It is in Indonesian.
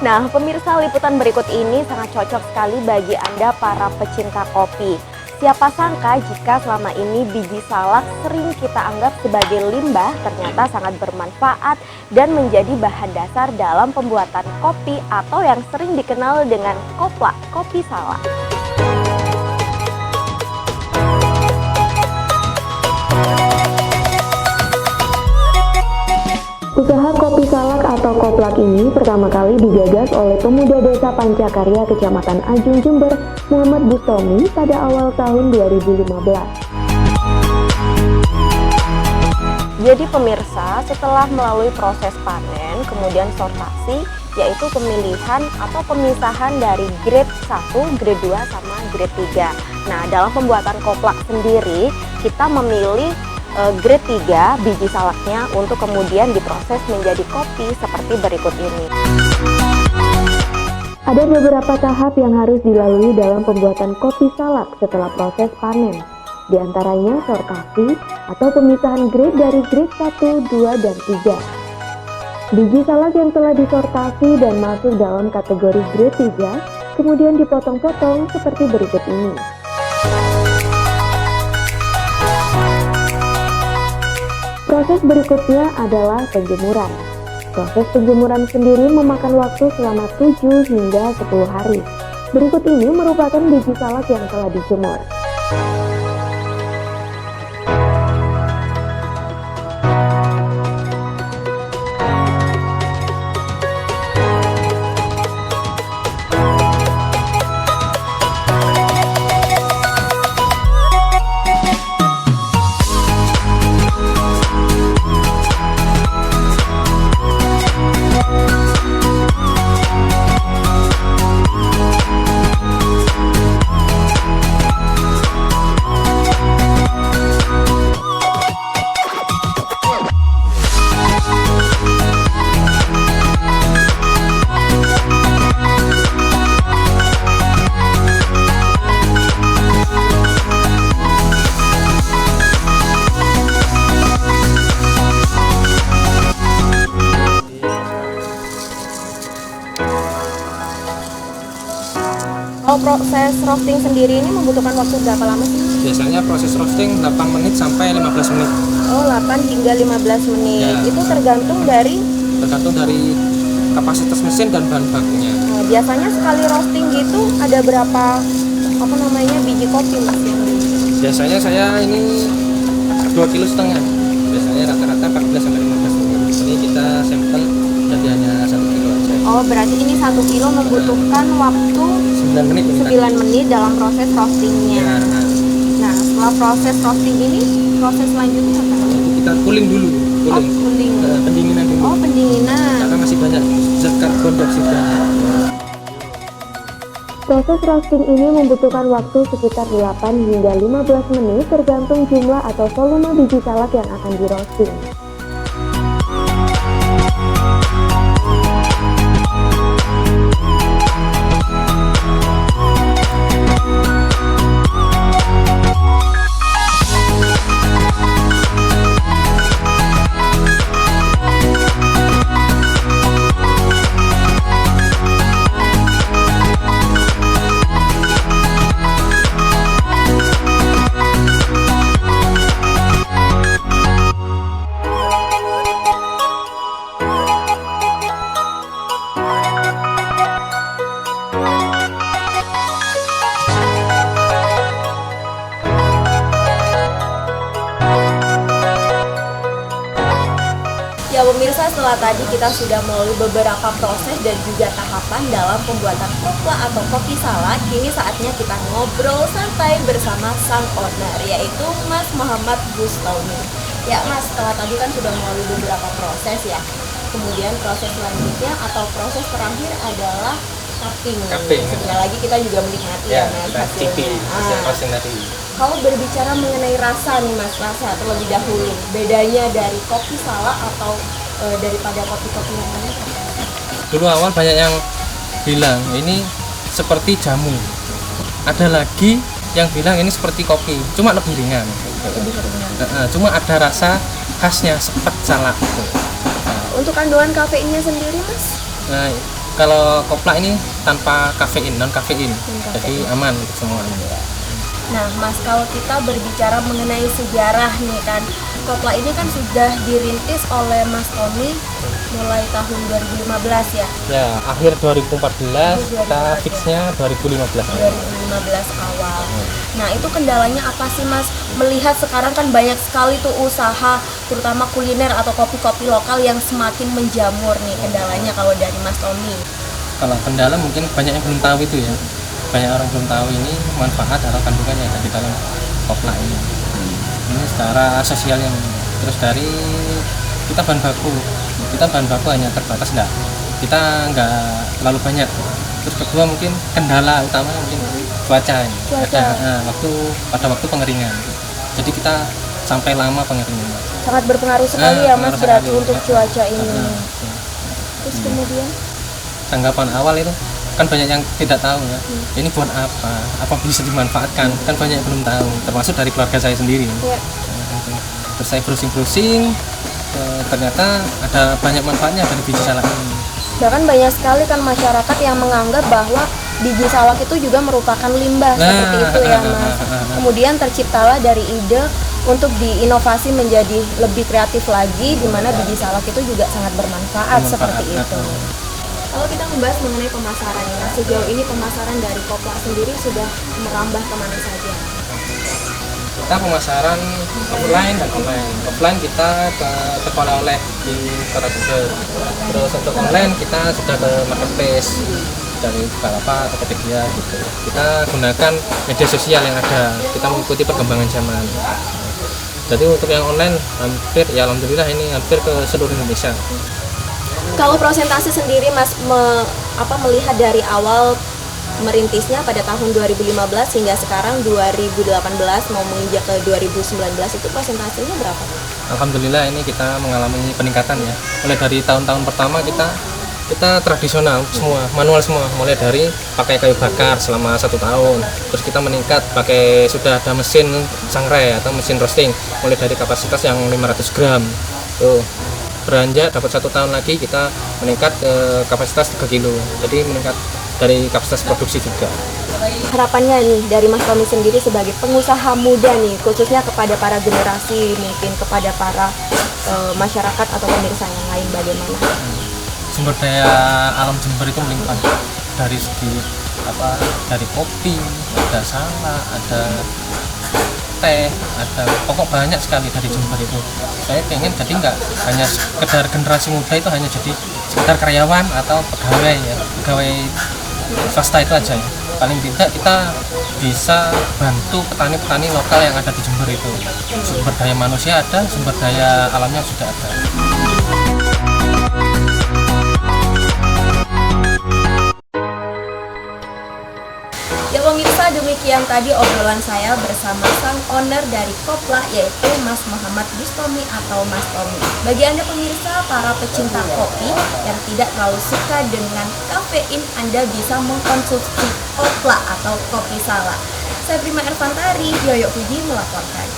Nah, pemirsa, liputan berikut ini sangat cocok sekali bagi Anda para pecinta kopi. Siapa sangka jika selama ini biji salak sering kita anggap sebagai limbah, ternyata sangat bermanfaat dan menjadi bahan dasar dalam pembuatan kopi atau yang sering dikenal dengan koplak, kopi salak. Usaha kopi salak atau koplak ini pertama kali digagas oleh pemuda desa Pancakarya, Kecamatan Ajung, Jember, Muhammad Bustomi pada awal tahun 2015. Jadi pemirsa, setelah melalui proses panen, kemudian sortasi, yaitu pemilihan atau pemisahan dari grade 1, grade 2, sama grade 3. Nah, dalam pembuatan koplak sendiri, kita memilih grade 3 biji salaknya untuk kemudian diproses menjadi kopi seperti berikut ini. Ada beberapa tahap yang harus dilalui dalam pembuatan kopi salak setelah proses panen. Di antaranya sortasi atau pemisahan grade dari grade 1, 2, dan 3. Biji salak yang telah disortasi dan masuk dalam kategori grade 3 kemudian dipotong-potong seperti berikut ini. Proses berikutnya adalah penjemuran. Proses penjemuran sendiri memakan waktu selama 7 hingga 10 hari. Berikut ini merupakan biji salak yang telah dijemur. Kalau proses roasting sendiri ini membutuhkan waktu berapa lama sih? Biasanya proses roasting 8 menit sampai 15 menit. Oh, 8 hingga 15 menit. Ya. Itu tergantung dari Kapasitas mesin dan bahan bakunya. Nah, biasanya sekali roasting gitu ada berapa biji kopi Mas? Biasanya saya ini 2,5 kg. Biasanya rata-rata 14 sampai 15 menit. Ini kita sampel jadi hanya 1 kilo aja. Oh, berarti ini 1 kilo membutuhkan waktu 9 menit. 9 menit dalam proses roastingnya. Ya, Nah, setelah proses roasting ini, proses selanjutnya apa? kita cooling dulu. Oh, cooling. Pendinginan dulu. Oh, pendinginan. Karena masih banyak zat karbon dioksida. Proses roasting ini membutuhkan waktu sekitar 8 hingga 15 menit tergantung jumlah atau volume biji salak yang akan di roasting. Ya pemirsa, setelah tadi kita sudah melalui beberapa proses dan juga tahapan dalam pembuatan koplak atau kopi salak. Kini saatnya kita ngobrol santai bersama sang owner, yaitu Mas Muhammad Bustomi. Ya Mas, setelah tadi kan sudah melalui beberapa proses ya. Kemudian proses selanjutnya atau proses terakhir adalah cupping. Sebentar lagi kita juga menikmati ya Mas hasilnya. Hasil tadi. Kalau berbicara mengenai rasa nih Mas, rasa terlebih dahulu, bedanya dari kopi salak atau daripada kopi-kopi yang lain? Dulu awal banyak yang bilang ini seperti jamu. Ada lagi yang bilang ini seperti kopi, cuma lebih ringan. Cuma ada rasa khasnya sepet salak. Untuk kandungan kafeinnya sendiri Mas? Nah, Kalau kopla ini tanpa kafein, non kafein, Non-kafein. jadi aman untuk semua. Nah, Mas, kalau kita berbicara mengenai sejarah nih kan, kopla ini kan sudah dirintis oleh Mas Tommy mulai tahun 2015 ya. Ya, akhir 2014, kita 2014. fixnya 2015. 2015 awal. Nah, itu kendalanya apa sih, Mas? Melihat sekarang kan banyak sekali tuh usaha, terutama kuliner atau kopi-kopi lokal yang semakin menjamur nih. Kendalanya kalau dari Mas Tommy. Kalau kendala mungkin banyak yang belum tahu itu ya. Banyak orang belum tahu ini manfaat atau kandungannya yang ada di dalam kopla ini. Ini secara sosial yang terus dari kita bahan baku hanya terbatas, kita nggak terlalu banyak. Terus kedua mungkin kendala utama mungkin cuaca. Pada waktu pengeringan. Jadi kita sampai lama pengeringan. Sangat berpengaruh sekali ya, Mas, pengaruh berarti sekali. untuk cuaca ini. Terus kemudian Tanggapan awal itu kan banyak yang tidak tahu ya, ini buat apa bisa dimanfaatkan, kan banyak yang belum tahu, termasuk dari keluarga saya sendiri. ya, Terus saya browsing, ternyata ada banyak manfaatnya dari biji salak ini. bahkan banyak sekali kan masyarakat yang menganggap bahwa biji salak itu juga merupakan limbah seperti itu ya, Mas. Kemudian terciptalah dari ide untuk diinovasi menjadi lebih kreatif lagi, di mana biji salak itu juga sangat bermanfaat seperti itu. Kalau kita membahas mengenai pemasaran, ya, sejauh ini pemasaran dari kopla sendiri sudah merambah kemana saja? Kita pemasaran offline dan online. Offline kita ke oleh di Kota Jember. Terus untuk online kita sudah ke marketplace dari Bukalapak, Tokopedia gitu. Kita gunakan media sosial yang ada. Kita mengikuti perkembangan zaman. Jadi untuk yang online hampir ya alhamdulillah ini hampir ke seluruh Indonesia. Kalau prosentase sendiri, Mas, melihat dari awal merintisnya pada tahun 2015 hingga sekarang 2018 mau menginjak ke 2019, itu persentasenya berapa? Alhamdulillah ini kita mengalami peningkatan ya. Mulai dari tahun-tahun pertama kita tradisional semua, manual semua, mulai dari pakai kayu bakar selama 1 tahun, terus kita meningkat pakai sudah ada mesin sangrai atau mesin roasting, mulai dari kapasitas yang 500 gram tuh beranjak dapat 1 tahun lagi kita meningkat ke kapasitas 3 kilo, jadi meningkat dari kapasitas produksi juga. Harapannya nih dari Mas Tommy sendiri sebagai pengusaha muda nih, khususnya kepada para generasi, mungkin kepada para masyarakat atau pemirsa yang lain, bagaimana? Sumber daya alam Jember itu melimpah dari segi dari kopi, ada salak, ada teh, ada pokok banyak sekali dari Jember itu. Saya pengen jadi nggak hanya sekedar generasi muda itu hanya jadi sekedar karyawan atau pegawai swasta itu aja ya. Paling tidak kita bisa bantu petani-petani lokal yang ada di Jember itu. Sumber daya manusia ada, sumber daya alamnya sudah ada. Ya pemirsa, demikian tadi obrolan saya bersama sang owner dari Kopla, yaitu Mas Muhammad Bustomi atau Mas Tommy. Bagi Anda pemirsa, para pecinta kopi yang tidak terlalu suka dengan kafein, Anda bisa mengkonsumsi Kopla atau kopi salak. Saya Prima Ervantari, Yoyo Puji melaporkan.